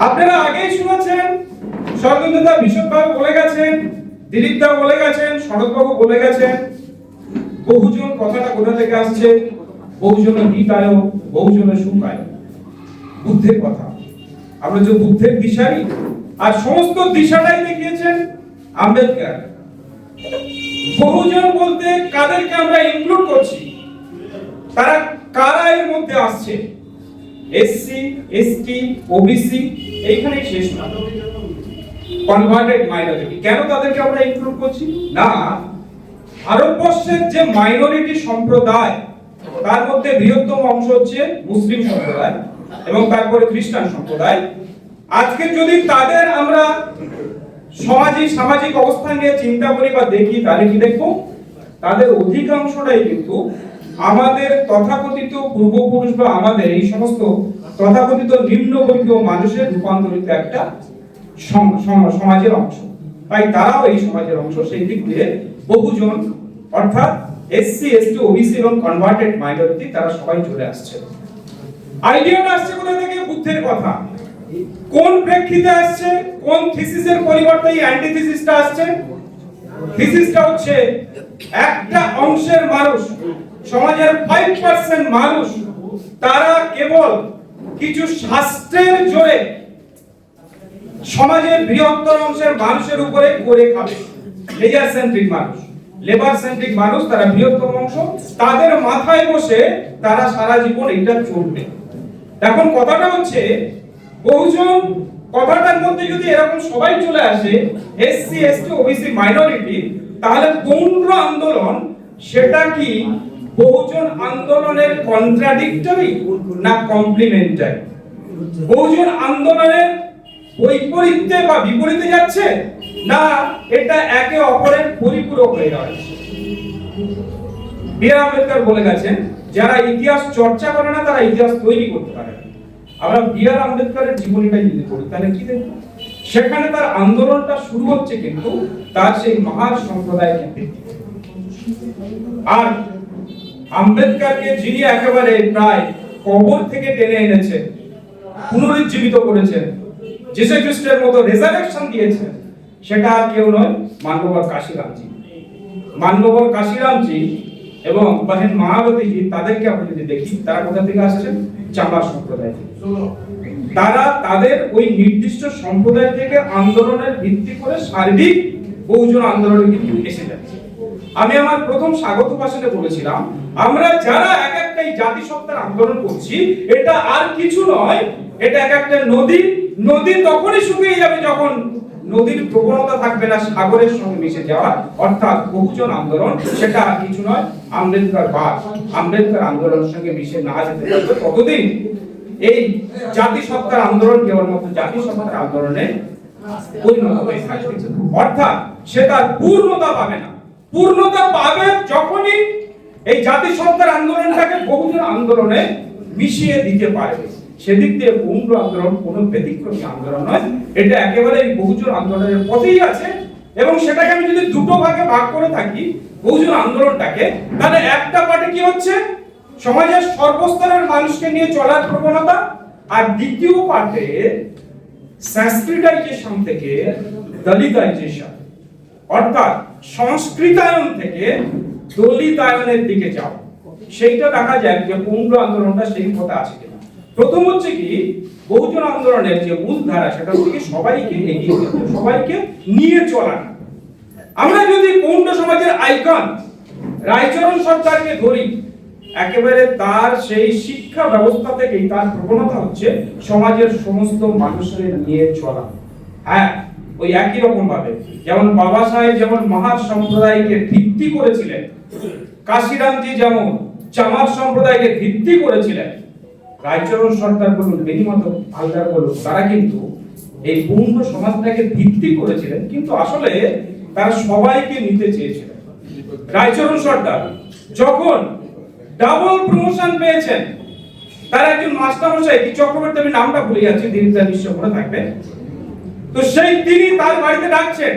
আপনারা আগেই শুনেছেন, স্বর্গদেবতা বিশদভাবে বলে গেছেন, দিলীপ দা বলে গেছেন, শরৎবাবু বলে গেছেন, বহুজন কথাটা কোথা থেকে আসছে? বহুজনের হিতায়, বহুজনের সুখায়, বুদ্ধের কথা। আমরা যে বুদ্ধের দিশারি, আর সমস্ত দিশাটাই দেখিয়েছেন আম্বেদকর। বহুজন বলতে কাদেরকে আমরা ইনক্লুড করছি? তারা কারা এর মধ্যে আসছে? এসসি, এসটি, ওবিসি, এইখানে শেষ না। কনভার্টেড মাইনরিটি, কেন তাদেরকে আমরা ইনক্লুড করছি? না, ভারতবর্ষের যে মাইনরিটি সম্প্রদায়, তার মধ্যে বৃহত্তম অংশ হচ্ছে মুসলিম সম্প্রদায় এবং তারপরে খ্রিস্টান সম্প্রদায়। আজকে যদি তাদের আমরা সামাজিক অবস্থান নিয়ে চিন্তা করি বা দেখি, তাহলে কি দেখবো? তাদের অধিকাংশটাই কিন্তু আমাদের তথাকথিত পূর্বপুরুষ বা আমাদের এই সমস্ত তথাকথিত নিম্নবর্গীয় মানুষের রূপান্তরিত একটা সমাজের অংশ। তাই তারাও এই সমাজের অংশ। সেই দিক দিয়ে বহুজন, অর্থাৎ এসসি, এসটি, ওবিসি এবং কনভার্টেড মাইনরিটি, তারা সবাই চলে আসছে। আইডিয়াটা আসছে কোথা থেকে? বুদ্ধের কথা। কোন প্রেক্ষিতে আসছে? কোন থিসিসের পরিবর্তে এই অ্যান্টিথিসিসটা আসছে? থিসিসটা হচ্ছে একটা অংশের মানুষ, সমাজের 5% মানুষ, তারা কেবল কিছু শাস্ত্রের জোরে সমাজের বৃহত্তর অংশের মানুষের উপরে করে খাবে। লেজার সেন্ট্রিক মানুষ, লেবার সেন্ট্রিক মানুষ, তারা বৃহত্তম অংশ, তাদের মাথায় বসে তারা সারা জীবন এটা চলবে। এখন কথাটা হচ্ছে, বহুজন কথাটার মধ্যে যদি এরকম সবাই চলে আসে, এসসি, এসটি, ওবিসি, মাইনরিটি, তাহলে পৌণ্ড আন্দোলন সেটা কি বহুজন আন্দোলনের কন্ট্রাডিক্টরি না কমপ্লিমেন্টারি? বহুজন আন্দোলনের বৈপরীত্যে বা বিপরীতে যাচ্ছে, না এটা একে অপরের পরিপূরক হয়ে যাচ্ছে? বি আর আম্বেদকর বলে গেছেন, যারা ইতিহাস চর্চা করে না তারা ইতিহাস তৈরি করতে পারে না। আমরা বি আর আম্বেদকরের জীবনীটা যদি পড়ি, তাহলে কি দেখব? সেখানে তার আন্দোলনটা শুরু হচ্ছে কিন্তু তার সেই মহান সম্প্রদায়কে ভিত্তি করে। আর আম্বেদকরকে যিনি একেবারে প্রায় কবর থেকে টেনে এনেছেন, পুনরুজ্জীবিত করেছেন, যিশু খ্রিস্টের মতো রেজারেকশন দিয়েছেন, সেটা আর কেউ নয়, মানববর কাশিরামজি। মানববর কাশিরামজি এবং বহেন মায়াবতীজি, তাদেরকে আমরা যদি দেখি, তারা কোথা থেকে আসছেন? চামার সম্প্রদায় থেকে। তারা তাদের ওই নির্দিষ্ট সম্প্রদায় থেকে আন্দোলনের ভিত্তি করে সার্বিক বহুজন আন্দোলনে কিন্তু এসে যাচ্ছে। আমি আমার প্রথম স্বাগত ভাষণে বলেছিলাম, আমরা যারা এক একটা জাতিসত্তার আন্দোলন করছি, এটা আর কিছু নয়, এটা এক একটা নদী। নদী তখনই শুকিয়ে যাবে যখন নদীর প্রবণতা থাকবে না সাগরের সঙ্গে মিশে যাওয়া, অর্থাৎ বহুজন আন্দোলন সেটা আর কিছু নয়, আম্বেদকর বাদ। আম্বেদকর আন্দোলনের সঙ্গে মিশে না যেতে পারবে ততদিন এই জাতিসত্তার আন্দোলন কেবলমাত্র জাতিসত্তার আন্দোলনে পরিণত হয়ে থাকবে, অর্থাৎ সে তার পূর্ণতা পাবে না। পূর্ণতা পাবে যখনই এই জাতিসত্তার আন্দোলনটাকে বহুজন আন্দোলনে মিশিয়ে দিতে পারবে। সেদিক দিয়ে পূর্ণ আন্দোলন কোনো ব্যতিক্রমী আন্দোলন নয়, এটা একেবারে এই বহুজন আন্দোলনের পথেই আছে। এবং সেটাকে আমি যদি দুটো ভাগে ভাগ করে থাকি বহুজন আন্দোলনটাকে, তাহলে একটা পার্টে কি হচ্ছে? সমাজের সর্বস্তরের মানুষকে নিয়ে চলার প্রবণতা, আর দ্বিতীয় পার্টে সংস্কৃতাইজেশন থেকে দলিতাইজেশন, অর্থাৎ সংস্কৃতায়ন থেকে দলিতায়নের দিকে যাও। সেইটা দেখা যায় যে পূর্ণ আন্দোলনটা সেই পথে আছে কিনা। প্রথম হচ্ছে কি, বহুজন আন্দোলনের যে মূল ধারা, সেটা হচ্ছে কি সবাইকে এগিয়ে যেতে, সবাইকে নিয়ে চলা। আমরা যদি পূর্ণ সমাজের আইকন রায়চরণ সরকারকে ধরি, একেবারে তার সেই শিক্ষা ব্যবস্থা থেকেই তার প্রবণতা হচ্ছে সমাজের সমস্ত মানুষের নিয়ে চলা। হ্যাঁ, ওই একই রকম ভাবে যেমন বাবা সাহেব যেমন মহার সম্প্রদায়কে ভিত্তি করেছিলেন, কাশিরামজি যেমন চামার সম্প্রদায়কে ভিত্তি করেছিলেন, রায়চরণ সরকার বলুন, বেনিমাধব হালদার বলুন, তারা কিন্তু এই পূর্ণ সমাজটাকে ভিত্তি করেছিলেন, কিন্তু আসলে তারা সবাইকে নিতে চেয়েছিলেন। রায়চরণ সরকার যখন ডাবল প্রমোশন পেয়েছেন, তার একজন মাস্টারমশাই কি চক্রবর্তী, আমি নামটা ভুলে যাচ্ছি, দিনটা নিশ্চয় মনে থাকবে, তো সেই তিনি তার বাড়িতে ডাকছেন,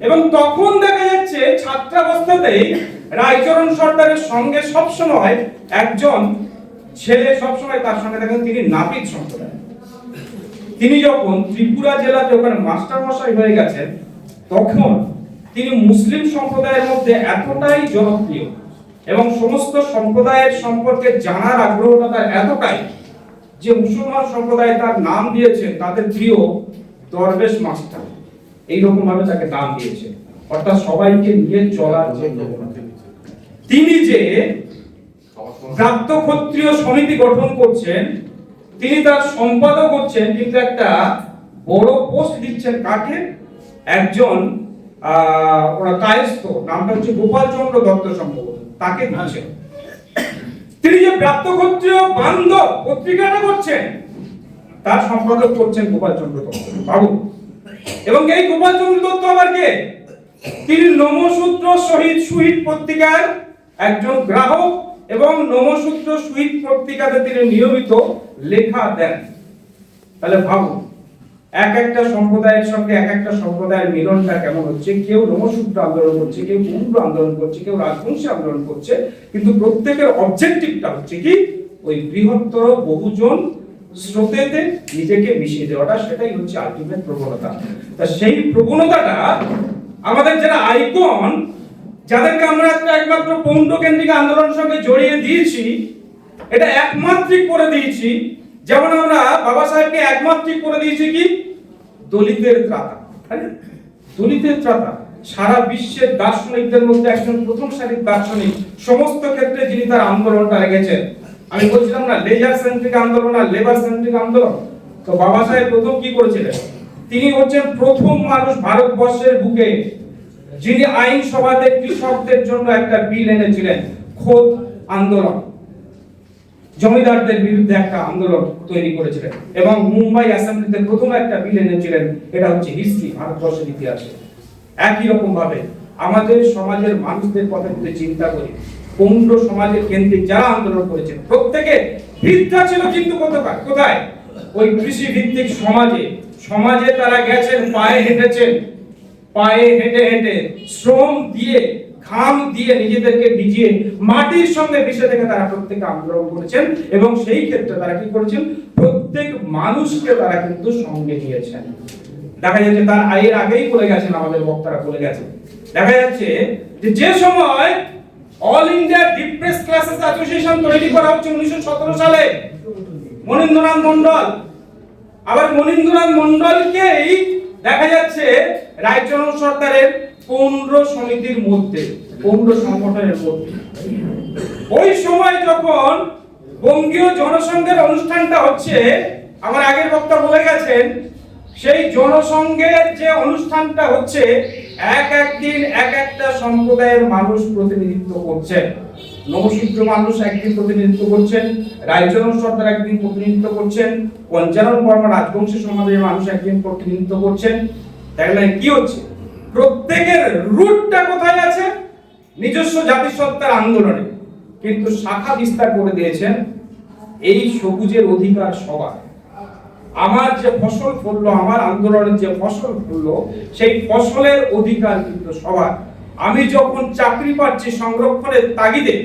এবং তখন দেখা যাচ্ছে ছাত্রাবস্থাতেই রায়চরণ সরকারের সঙ্গে সবসময় একজন ছেলে, সবসময় তার সঙ্গে দেখেন, তিনি নাপিত সম্প্রদায়। তিনি যখন ত্রিপুরা জেলাতে ওখানে মাস্টার মশাই হয়ে গেছেন, তখন তিনি মুসলিম সম্প্রদায়ের মধ্যে এতটাই জনপ্রিয় এবং সমস্ত সম্প্রদায়ের সম্পর্কে জানার আগ্রহটা তার এতটাই যে মুসলমান সম্প্রদায় তার নাম দিয়েছেন তাদের প্রিয় দরবেশ মাস্টার, এইরকম ভাবে তাকে নাম দিয়েছে, অর্থাৎ সবাইকে নিয়ে চলার যে প্রবণতা। তিনি যে প্রাপ্ত ক্ষত্রিয় সমিতি গঠন করছেন, তিনি তার সম্পাদক হচ্ছেন, কিন্তু একটা বড় পোস্ট দিচ্ছেন কাকে? একজন ওরা কায়স্থ, নামটা হচ্ছে গোপাল চন্দ্র দত্ত সম্ভবত, তাকে দিচ্ছেন। তিনি যে প্রাপ্ত ক্ষত্রিয় বান্ধব পত্রিকাটা করছেন, তার সম্পাদক করছেন গোপাল চন্দ্র দত্ত বাবু। এবং এই গোপাল চন্দ্র দত্ত আবার কে? তিনি নমসূত্র শহীদ সুহিত পত্রিকার একজন গ্রাহক এবং নমসূত্র সুহিত পত্রিকাতে তিনি নিয়মিত লেখা দেন। তাহলে ভাবুন, এক একটা সম্প্রদায়ের সঙ্গে এক একটা সম্প্রদায়ের মিলনটা কেমন হচ্ছে। কেউ নমসূত্র আন্দোলন করছে, কেউ কুম্ভ আন্দোলন করছে, কেউ রাজবংশী আন্দোলন করছে, কিন্তু প্রত্যেকের অবজেক্টিভটা হচ্ছে কি? ওই বৃহত্তর বহুজন স্রোতেতে নিজেকে মিশিয়ে দেওয়াটা, সেটাই হচ্ছে আলটিমেট প্রবণতা। তা সেই প্রবণতাটা আমাদের যারা আইকন, যাদেরকে আমরা একমাত্র পৌণ্ড কেন্দ্রিক আন্দোলনের সঙ্গে জড়িয়ে দিয়েছি, এটা একমাত্রিক করে দিয়েছি। যেমন আমরা বাবা সাহেবকে একমাত্রিক করে দিয়েছি কি? দলিতের ত্রাতা। দলিতের ত্রাতা সারা বিশ্বের দার্শনিকদের মধ্যে একজন প্রথম সারির দার্শনিক, সমস্ত ক্ষেত্রে যিনি তার আন্দোলনটা রেখেছেন। আমি বলছিলাম না লেজার সেন্ট্রিক আন্দোলন আর লেবার সেন্ট্রিক আন্দোলন, তো বাবা সাহেব প্রথম কি করেছিলেন? তিনি হচ্ছেন প্রথম মানুষ ভারতবর্ষের বুকে যিনি আইনসভাতে কৃষকদের জন্য একটা বিল এনেছিলেন, খোদ আন্দোলন, জমিদারদের বিরুদ্ধে একটা আন্দোলন তৈরি করেছিলেন এবং মুম্বাই অ্যাসেম্বলিতে প্রথম একটা বিল এনেছিলেন। এটা হচ্ছে হিস্ট্রি, ভারতবর্ষের ইতিহাসে। একই রকম ভাবে আমাদের সমাজের মানুষদের কথা যদি চিন্তা করি, পৌণ্ড সমাজের কেন্দ্রিক যারা আন্দোলন করেছেন, প্রত্যেকে ভিতটা ছিল কিন্তু কোথায়? ওই কৃষি ভিত্তিক সমাজে। সমাজে তারা গেছেন, পায়ে হেঁটেছেন, পায়ে হেঁটে হেঁটে শ্রম দিয়ে, ঘাম দিয়ে, নিজেদেরকে ভিজিয়ে মাটির সঙ্গে মিশে থেকে তারা প্রত্যেকে আন্দোলন করেছেন। এবং সেই ক্ষেত্রে তারা কি করেছেন? প্রত্যেক মানুষকে তারা কিন্তু সঙ্গে নিয়েছেন। দেখা যাচ্ছে তার এর আগেই বলে গেছেন, আমাদের বক্তারা বলে গেছেন, দেখা যাচ্ছে যে সময় all India depress classes association তৈরি করা হচ্ছে 1917 সালে, মনীন্দ্রনাথ মন্ডল, আবার মনীন্দ্রনাথ মন্ডলকেই দেখা যাচ্ছে রায়চরণ সরকারের পৌণ্ড সমিতির মধ্যে, পৌণ্ড সংগঠনের মধ্যে। ওই সময় যখন বঙ্গীয় জনসংঘের অনুষ্ঠানটা হচ্ছে, আমার আগের বক্তা বলে গেছেন, সেই জনসংঘের যে অনুষ্ঠানটা হচ্ছে, একদিন এক একটা সম্প্রদায়ের মানুষ প্রতিনিধিত্ব করছেন। নবসূত্র মানুষ একদিন প্রতিনিধিত্ব করছেন, রায়চরণ সর্দার একদিন প্রতিনিধিত্ব করছেন, পঞ্চানন বর্মা রাজবংশী সমাজের মানুষ একদিন প্রতিনিধিত্ব করছেন। তাহলে কি হচ্ছে? প্রত্যেকের রুটটা কোথায় আছে? নিজস্ব জাতিসত্তার আন্দোলনে, কিন্তু শাখা বিস্তার করে দিয়েছেন এই সবুজের অধিকার সবার। আমার যে ফসল ফললো, আমার আন্দোলনের যে ফসল ফললো, সেই ফসলের অধিকার কিন্তু সবার। আমি যখন চাকরি পাচ্ছি সংরক্ষণের তাগিদে,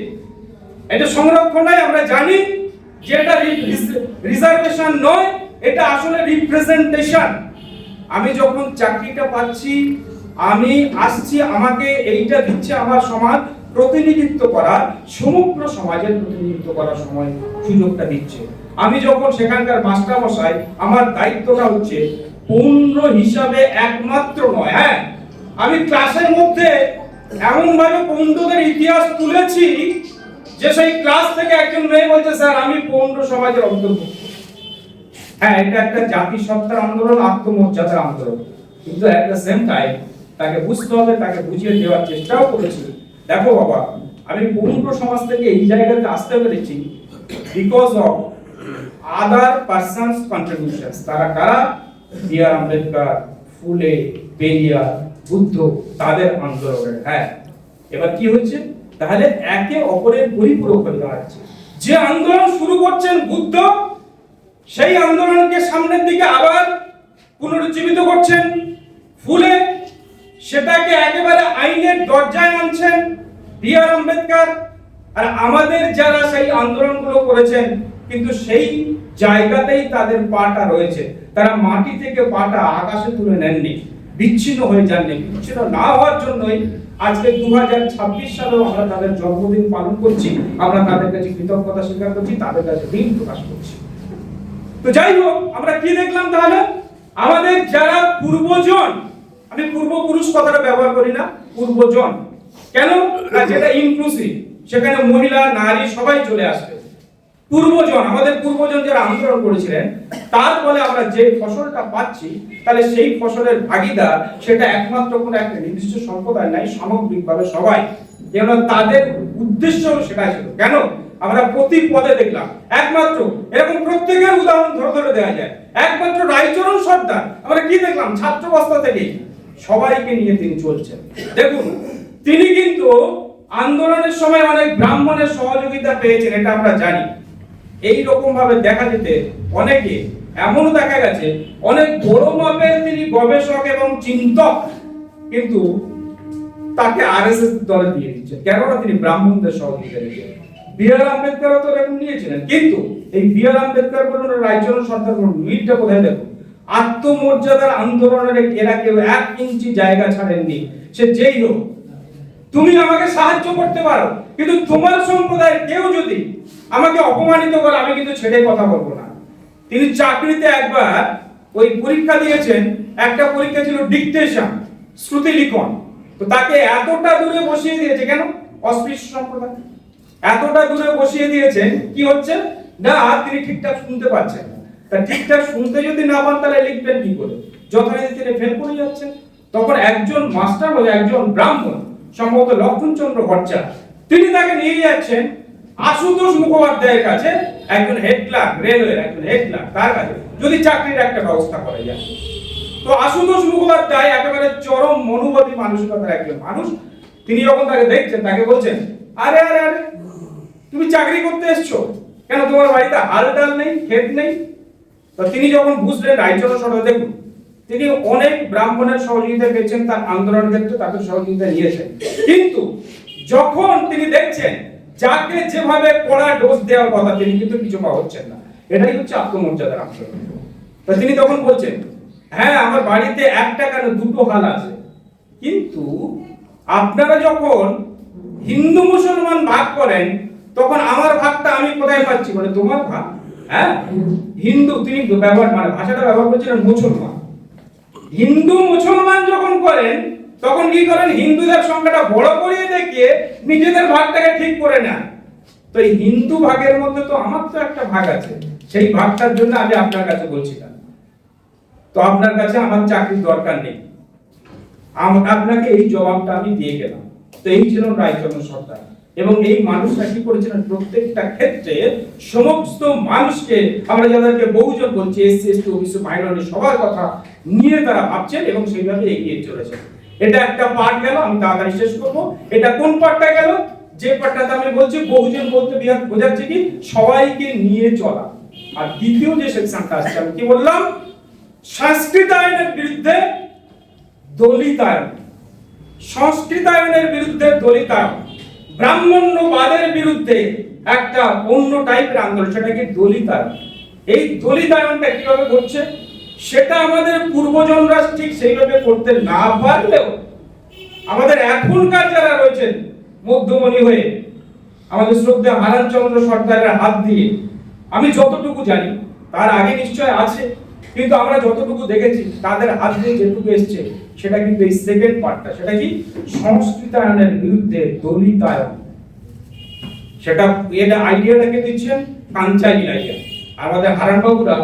এটা সংরক্ষণ নয়, আমরা জানি যে এটা রিজার্ভেশন নয়, এটা আসলে রিপ্রেজেন্টেশন। আমি যখন চাকরিটা পাচ্ছি, আমি আসছি, আমাকে এইটা দিচ্ছে আমার সমাজ, প্রতিনিধিত্ব করার, সমগ্র সমাজের প্রতিনিধিত্ব করার সময় সুযোগটা দিচ্ছে। আমি যখন সেখানকার মাস্টার মশাই, আমার দায়িত্বটা হচ্ছে পৌণ্ড হিসাবে একমাত্র নয়, হ্যাঁ, আমি ক্লাসের মধ্যে এমন ভাবে পৌণ্ডদের ইতিহাস তুলেছি যে সেই ক্লাস থেকে একজন মেয়ে বলছে, স্যার আমি পৌণ্ড সমাজের অন্তর্ভুক্ত। হ্যাঁ, এটা একটা জাতিসত্তার আন্দোলন, আত্মমর্যাদার আন্দোলন, কিন্তু এট দ্য সেম টাইম তাকে বুঝতে হবে, তাকে বুঝিয়ে দেওয়ার চেষ্টাও করেছি। দেখো বাবা, আমি পৌণ্ড সমাজ থেকে এই জায়গাতে আসতে পেরেছি because of other persons contributions. তারা কারা? বি.আর. আম্বেদকর, ফুলে, পেরিয়ার, বুদ্ধ, তাদের আন্দোলনের। হ্যাঁ, এবার কি হচ্ছে? তাহলে একে অপরের পরিপূরক হয়ে দাঁড়াচ্ছে। যে আন্দোলন শুরু করছেন বুদ্ধ, সেই আন্দোলনকে সামনের দিকে আবার পুনরুজ্জীবিত করছেন ফুলে, সেটাকে একেবারে আইনের দরজায় আনছেন বি.আর. আম্বেদকর। আর আমাদের যারা সেই আন্দোলনগুলো করেছেন, কিন্তু সেই জায়গাতেই তাদের পাটা রয়েছে। তারা মাটি থেকে পাটা আকাশে তুলে নেননি, বিচ্ছিন্ন হয়ে যাননি। বিচ্ছিন্ন না হওয়ার জন্যই আজকে 2026 সালেও আমরা তাদের জন্মদিন পালন করছি। আমরা তাদের কাছে কৃতজ্ঞতা স্বীকার করছি, তাদের কাছে ঋণ প্রকাশ করছি। তো যাই হোক, আমরা কি দেখলাম তাহলে? আমাদের যারা পূর্বজন, আমি পূর্বপুরুষ কথাটা ব্যবহার করি না, পূর্বজন। কেন? যেটা ইনক্লুসিভ, সেখানে মহিলা নারী সবাই চলে আসবে। পূর্বজন, আমাদের পূর্বজন যারা আন্দোলন করেছিলেন, তার ফলে আমরা যে ফসলটা পাচ্ছি, তাহলে সেই ফসলের ভাগিদার সেটা একমাত্র কোনো একটা নির্দিষ্ট সম্প্রদায় নাই, সামগ্রিকভাবে সবাই। যেন তাদের উদ্দেশ্য সেটা ছিল। কেন? আমরা প্রতি পদে দেখলাম একমাত্র এরকম প্রত্যেকের উদাহরণ ধরে ধরে দেওয়া যায়। একমাত্র রায়চরণ সর্দার আমরা কি দেখলাম? ছাত্রাবস্থা থেকে সবাইকে নিয়ে তিনি চলছেন। দেখুন, তিনি কিন্তু আন্দোলনের সময় অনেক ব্রাহ্মণের সহযোগিতা পেয়েছেন, এটা আমরা জানি। এই রকম ভাবে দেখা যেতে অনেকে, এমনও দেখা গেছে অনেক বড় মাপের তিনি গবেষক এবং চিন্তক, কিন্তু তাকে আরএসএস দলে দিয়ে দিচ্ছে। কেননা তিনি ব্রাহ্মণদের সহযোগিতা নিয়েছেন। বি.আর. আম্বেদকরও তো এরকম নিয়েছিলেন, কিন্তু এই বি.আর. আম্বেদকর বলুন, রায়চরণ সর্দার বলুন, মিলটা কোথায়? দেখুন, আত্মমর্যাদার আন্দোলনের এরা কেউ 1 ইঞ্চি জায়গা ছাড়েননি। সে যেই হোক, তুমি আমাকে সাহায্য করতে পারো, কিন্তু তোমার সম্প্রদায়ের কেউ যদি আমাকে অপমানিত করে, আমি কিন্তু ছেড়ে কথা বলবো না। তিনি চাকরিতে একবার ওই পরীক্ষা দিয়েছেন, একটা পরীক্ষা ছিল ডিকটেশন, শ্রুতি লিখন। তো তাকে এতটা দূরে বসিয়ে দিয়েছে, কেন? অস্পৃশ্য সম্প্রদায়। এতটা দূরে বসিয়ে দিয়েছেন, কি হচ্ছে না, তিনি ঠিকঠাক শুনতে পাচ্ছেন না। তা ঠিকঠাক শুনতে যদি না পান, তাহলে লিখবেন কি করে? যথারীতি তিনি ফেল করে যাচ্ছেন। তখন একজন মাস্টার হয়ে, একজন ব্রাহ্মণ, সম্ভবত লক্ষণচন্দ্র ভট্টাচার্য, তিনি তাকে নিয়ে যাচ্ছেন আশুতোষ মুখোপাধ্যায়ের কাছে, একজন হেড ক্লার্ক, রেলওয়ের একজন হেড ক্লার্ক, তার কাছে যদি চাকরির একটা ব্যবস্থা করা যায়। তো আশুতোষ মুখোপাধ্যায় একেবারে চরম মনোবাদী মানসিকতার একজন মানুষ। তিনি যখন তাকে দেখছেন, তাকে বলছেন, আরে আরে আরে, তুমি চাকরি করতে এসছো কেন? তোমার বাড়িতে হাল ডাল নেই, ক্ষেত নেই? তো তিনি যখন বুঝলেন রায়চরণ সর্দার, দেখুন, তিনি অনেক ব্রাহ্মণের সহযোগিতা পেয়েছেন, তার আন্দোলনের ক্ষেত্রে তাদের সহযোগিতা নিয়েছেন, কিন্তু যখন তিনি দেখছেন যাকে যেভাবে কড়া ডোজ দেওয়ার কথা, তিনি কিন্তু কিছু পাওয়া হচ্ছেন না। এটাই হচ্ছে আত্মমর্যাদার আন্দোলন। তো তিনি তখন বলছেন, হ্যাঁ, আমার বাড়িতে একটা কেন 2টো হাল আছে, কিন্তু আপনারা যখন হিন্দু মুসলমান ভাগ করেন, তখন আমার ভাগটা আমি কোথায় পাচ্ছি? বলে তোমার ভাগ। হ্যাঁ, হিন্দু, তিনি ব্যবহার মানে ভাষাটা ব্যবহার করছিলেন মুসলমান। হিন্দু মুসলমান যখন করেন, তখন কি করেন? হিন্দুদের সংখ্যাটা বড় করিয়ে দেখিয়ে নিজেদের ভাগটাকে ঠিক করে নেন। তো এই হিন্দু ভাগের মধ্যে তো আমার তো একটা ভাগ আছে, সেই ভাগটার জন্য আমি আপনার কাছে বলছিলাম। তো আপনার কাছে আমার চাকরির দরকার নেই, আপনাকে এই জবাবটা আমি দিয়ে গেলাম। তো এই ছিল রায়চরণ সর্দার। এবং এই মানুষরা কি করেছিলেন? প্রত্যেকটা ক্ষেত্রে সমস্ত মানুষকে, আমরা যাদেরকে বহুজন বলছি, এসসি এসটি ওবিসি মাইনরিটি, সবার কথা নিয়ে তারা ভাবছেন এবং সেইভাবে এগিয়ে চলেছেন। এটা একটা পার্ট গেল, আমি তাড়াতাড়ি শেষ করব। এটা কোন পার্টটা গেল? যে পার্টটাতে আমি বলছি বহুজন বলতে বোঝাচ্ছে কি? সবাইকে নিয়ে চলা। আর দ্বিতীয় যে সেকশনটা আসছে, আমি কি বললাম? সংস্কৃতায়নের বিরুদ্ধে দলিতায়ন, সংস্কৃতায়নের বিরুদ্ধে দলিতায়ন, ব্রাহ্মণ্যবাদের বিরুদ্ধে একটা অন্য টাইপের আন্দোলন, সেটা কি? দলিতায়ন। এই দলিতায়নটা কিভাবে ঘটছে, সেটা আমাদের পূর্বজনরা ঠিক সেইভাবে করতে না পারলেও আমাদের এখনকার যারা রয়েছেন মধ্যমণি হয়ে, আমাদের শ্রদ্ধা হারানচন্দ্র সর্দারের হাত দিয়ে, আমি যতটুকু জানি, তার আগে নিশ্চয় আছে, কিন্তু আমরা যতটুকু দেখেছি তাদের হাত দিয়ে যেটুকু এসছে, সেটা কিন্তু এই সেকেন্ড পার্টটা, সেটা কি? সংস্কৃতায়নের বিরুদ্ধে দলিতায়ন। সেটা এটা আইডিয়াটাকে দিচ্ছেন কাঞ্চাইল আইডিয়া। আমাদের হারানবাবুরা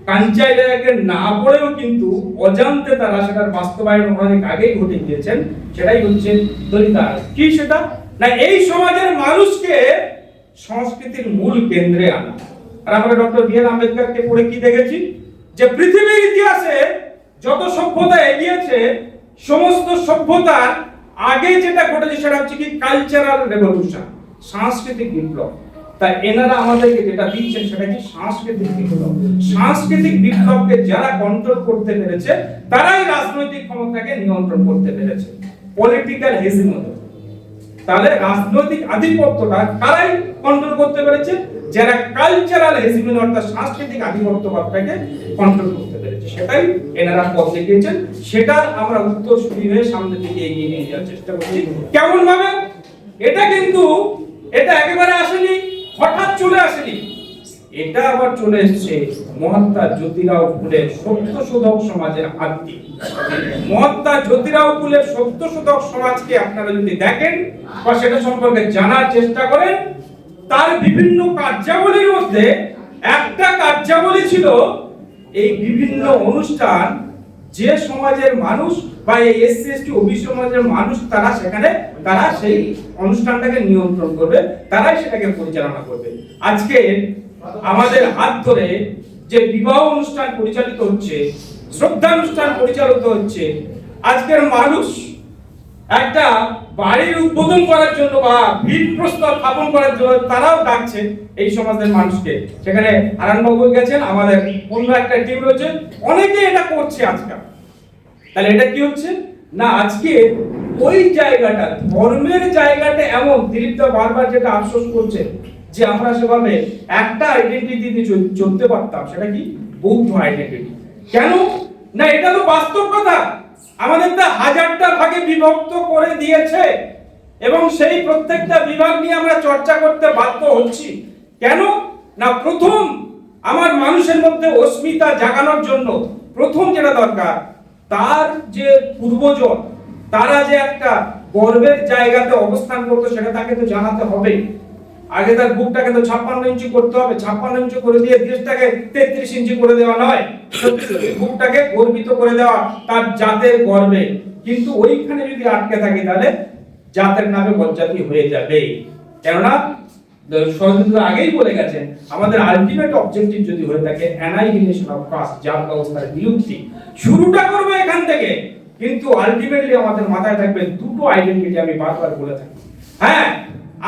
কাঞ্চাইলকে না পড়েও কিন্তু অজান্তে তারা সেটার বাস্তবায়ন অনেক আগেই ঘটে গিয়েছেন। সেটাই হচ্ছে দলিতায়ন। কি সেটা? না, এই সমাজের মানুষকে সংস্কৃতির মূল কেন্দ্রে আনা। আর আমরা ডক্টর বি.আর. আম্বেদকরকে পড়ে কি দেখেছি? যে পৃথিবীর ইতিহাসে যত সভ্যতা এগিয়েছে, সমস্ত সভ্যতার আগে যেটা ঘটেছে সেটা হচ্ছে কি? কালচারাল রেভলিউশন, সাংস্কৃতিক বিপ্লব। তাই এনারা আমাদেরকে যেটা দিচ্ছেন সেটা কি? সাংস্কৃতিক বিপ্লব। সাংস্কৃতিক বিপ্লবকে যারা কন্ট্রোল করতে পেরেছে, তারাই রাজনৈতিক ক্ষমতাকে নিয়ন্ত্রণ করতে পেরেছে। Political hegemony. তাহলে রাজনৈতিক আধিপত্যটা কারাই কন্ট্রোল করতে পেরেছে? যারা কালচারাল হেজিমনি অর্থাৎ সাংস্কৃতিক আধিপত্যবাদটাকে কন্ট্রোল করতে পেরেছে, সেটাই এনারা পথ দেখিয়েছেন। সেটা আমরা উত্তরসূরি হয়ে সামনের দিকে এগিয়ে নিয়ে যাওয়ার চেষ্টা করছি। কেমন ভাবে? এটা কিন্তু এটা একেবারে আসেনি, হঠাৎ চলে আসেনি। এটা আবার চলে এসেছে মহাত্মা জ্যোতিরাও ফুলের সত্যশোধক সমাজের হাত দিয়ে। মহাত্মা জ্যোতিরাও ফুলের সত্যশোধক সমাজকে আপনারা যদি দেখেন বা সেটা সম্পর্কে জানার চেষ্টা করেন, তার বিভিন্ন কার্যাবলীর মধ্যে একটা কার্যাবলী ছিল এই বিভিন্ন অনুষ্ঠান, যে সমাজের মানুষ বা এই এসসি এসটি ওবিসি সমাজের মানুষ তারা সেখানে তারা সেই অনুষ্ঠানটাকে নিয়ন্ত্রণ করবে, তারাই সেটাকে পরিচালনা করবে। আজকে আমাদের হাত ধরে যে বিবাহ অনুষ্ঠান পরিচালিত হচ্ছে, শ্রদ্ধা অনুষ্ঠান পরিচালিত হচ্ছে, আজকের মানুষ একটা বাড়ির উদ্বোধন করার জন্য বা ভিত প্রস্তাব স্থাপন করার জন্য তারাও ডাকছে এই সমাজের মানুষকে। সেখানে হারানবাবু গেছেন, আমাদের অন্য একটা টিম রয়েছে, অনেকে এটা করছে আজকাল। তাহলে এটা কি হচ্ছে না, আজকে ওই জায়গাটা, ধর্মের জায়গাটা এমন, দিলীপদা বারবার যেটা আফসোস করছে যে আমরা সেভাবে একটা আইডেন্টিটি দিয়ে চলতে পারতাম, সেটা কি বৌদ্ধ আইডেন্টিটি। কেন না, এটা তো বাস্তব কথা। আমাদের তো হাজারটা ভাগে বিভক্ত করে দিয়েছে এবং সেই প্রত্যেকটা বিভাগ নিয়ে আমরা চর্চা করতে বাধ্য হচ্ছি। কেন না, প্রথম আমার মানুষের মধ্যে অস্মিতা জাগানোর জন্য প্রথম যেটা দরকার, তার যে পূর্বজন তারা যে একটা গর্বের জায়গাতে অবস্থান করতো সেটা তাকে তো জানাতে হবে। আগে তার বুকটাকে তো 56 ইঞ্চি করতে হবে, 56 ইঞ্চি করে দিয়ে দেশটাকে 33 ইঞ্চি করে দেওয়া নয়, বুকটাকে গর্বিত করে দেওয়া তার জাতের গর্বে। কিন্তু ওইখানে যদি আটকে থাকে তাহলে জাতের নামে বজ্জাতি হয়ে যাবে। কেননা সহযোগিতা আগেই বলে গেছেন, আমাদের আলটিমেট অবজেক্টিভ যদি হয়ে থাকে অ্যানাইহিলেশন অফ কাস্ট, জাত ব্যবস্থার বিলুপ্তি, শুরুটা করবে এখান থেকে। কিন্তু আলটিমেটলি আমাদের মাথায় থাকবে দুটো আইডেন্টিটি, আমি বারবার বলে থাকি। হ্যাঁ,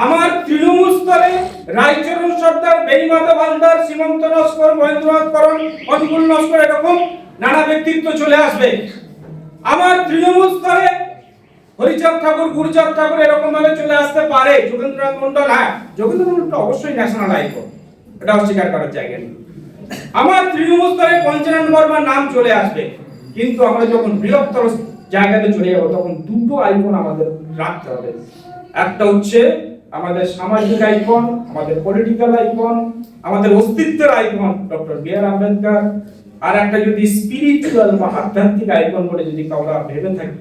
আমার তৃণমূল স্তরে রায়চরণ সর্দার, বেণীমাধব হালদার, সীমন্ত নস্কর, মহেন্দ্রনাথ করণ, অতিকুল নস্কর, এরকম নানা ব্যক্তিত্ব চলে আসবে। আমার তৃণমূল স্তরে হরিচাঁদ ঠাকুর, গুরুচাঁদ ঠাকুর এরকম ভাবে চলে আসতে পারে, যোগেন্দ্রনাথ মন্ডল। হ্যাঁ, যোগেন্দ্রনাথ মন্ডল অবশ্যই ন্যাশনাল আইকন, এটা অস্বীকার করার জায়গা নেই। আমার তৃণমূল স্তরে পঞ্চানন বর্মার নাম চলে আসবে। কিন্তু আমরা যখন বৃহত্তর জায়গাতে চলে যাব তখন দুটো আইকন আমাদের রাখতে হবে। একটা হচ্ছে আমাদের সামাজিক আইকন, আমাদের পলিটিক্যাল আইকন, আমাদের অস্তিত্বের আইকন ডক্টর বি আর আম্বেদকর। আর একটা যদি স্পিরিচুয়াল বা আধ্যাত্মিক আইকন বলে যদি কাউরা ভেবে থাকি,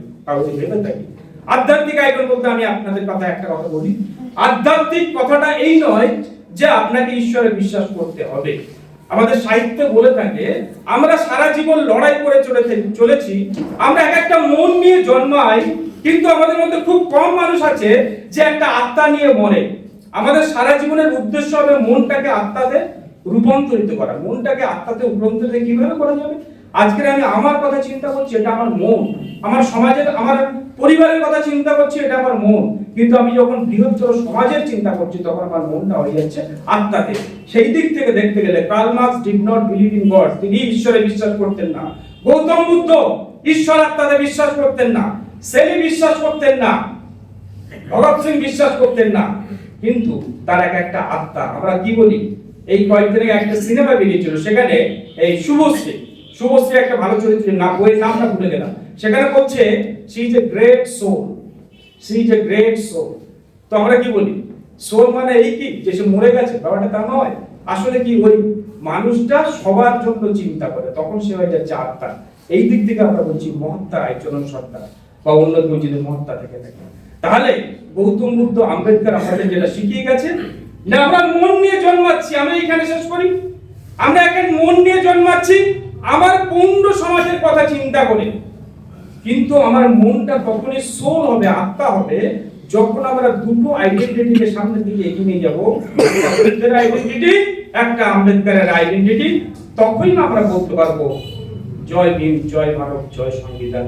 আধ্যাত্মিক আইকন বলতে আমি আপনাদের কথা একটা কথা বলি, আধ্যাত্মিক কথাটা এই নয় যে আপনাকে ঈশ্বরে বিশ্বাস করতে হবে। আমাদের সাহিত্যে বলে থাকে আমরা সারা জীবন লড়াই করে চলেছি, আমরা এক একটা মন নিয়ে জন্মাই, কিন্তু আমাদের মধ্যে খুব কম মানুষ আছে যে একটা আত্মা নিয়ে মরে। আমাদের সারা জীবনের উদ্দেশ্য হবে মনটাকে আত্মাতে রূপান্তরিত করা। মনটাকে আত্মাতে রূপান্তরিত কিভাবে করা যাবে? আজকে আমি আমার কথা চিন্তা করছি, এটা আমার মন। আমার সমাজের, আমার পরিবারের কথা চিন্তা করছি, এটা আমার মন। কিন্তু আমি যখন বৃহত্তর সমাজের চিন্তা করছি তখন আমার মনটা হয়ে যাচ্ছে আত্মাতে। সেই দিক থেকে দেখতে গেলে Karl Marx did not believe in god, তিনি ঈশ্বরে বিশ্বাস করতেন না। গৌতম বুদ্ধ ঈশ্বর আত্মাতে বিশ্বাস করতেন না। সেলি বিশ্বাস করতেন না। ভগৎ সিং বিশ্বাস করতেন না। কিন্তু তার একটা আত্মা, আমরা কি বলি, এই কয়েকদিন আগে একটা সিনেমা বেরিয়েছিল, সেখানে এই শুভশ্রী একটা ভালো চরিত্র, না বইয়ের নামটা ভুলে গেলাম, সেখানে বলছে she is a great soul, she is a great soul. তো আমরা কি বলি, সোল মানে এই কি যে সে মরে গেছে, ব্যাপারটা তা নয়। আসলে কি, ওই মানুষটা সবার জন্য চিন্তা করে, তখন সে হয়ে যাচ্ছে আত্মা। এই দিক থেকে আমরা বলছি মহাত্মা রায়চরণ সর্দার বা অন্য কেউ যদি মহাত্মা থেকে থাকে। তাহলে গৌতম বুদ্ধ, আম্বেদকর আমাদের যেটা শিখিয়ে গেছে, না আমরা মন নিয়ে জন্মাচ্ছি। আমরা এখানে শেষ করি, আমরা একটা মন নিয়ে জন্মাচ্ছি আমার পূর্ণ সমাজের কথা চিন্তা করে। কিন্তু আমার মনটা তখনই সোল হবে, আত্মা হবে, যখন আমরা দুটো আইডেন্টিটিকে সামনের দিকে এগিয়ে নিয়ে যাবো, একটা আইডেন্টিটি, একটা আম্বেদকরের আইডেন্টিটি। তখনই আমরা বলতে পারবো জয় ভীম, জয় ভারত, জয় সংবিধান।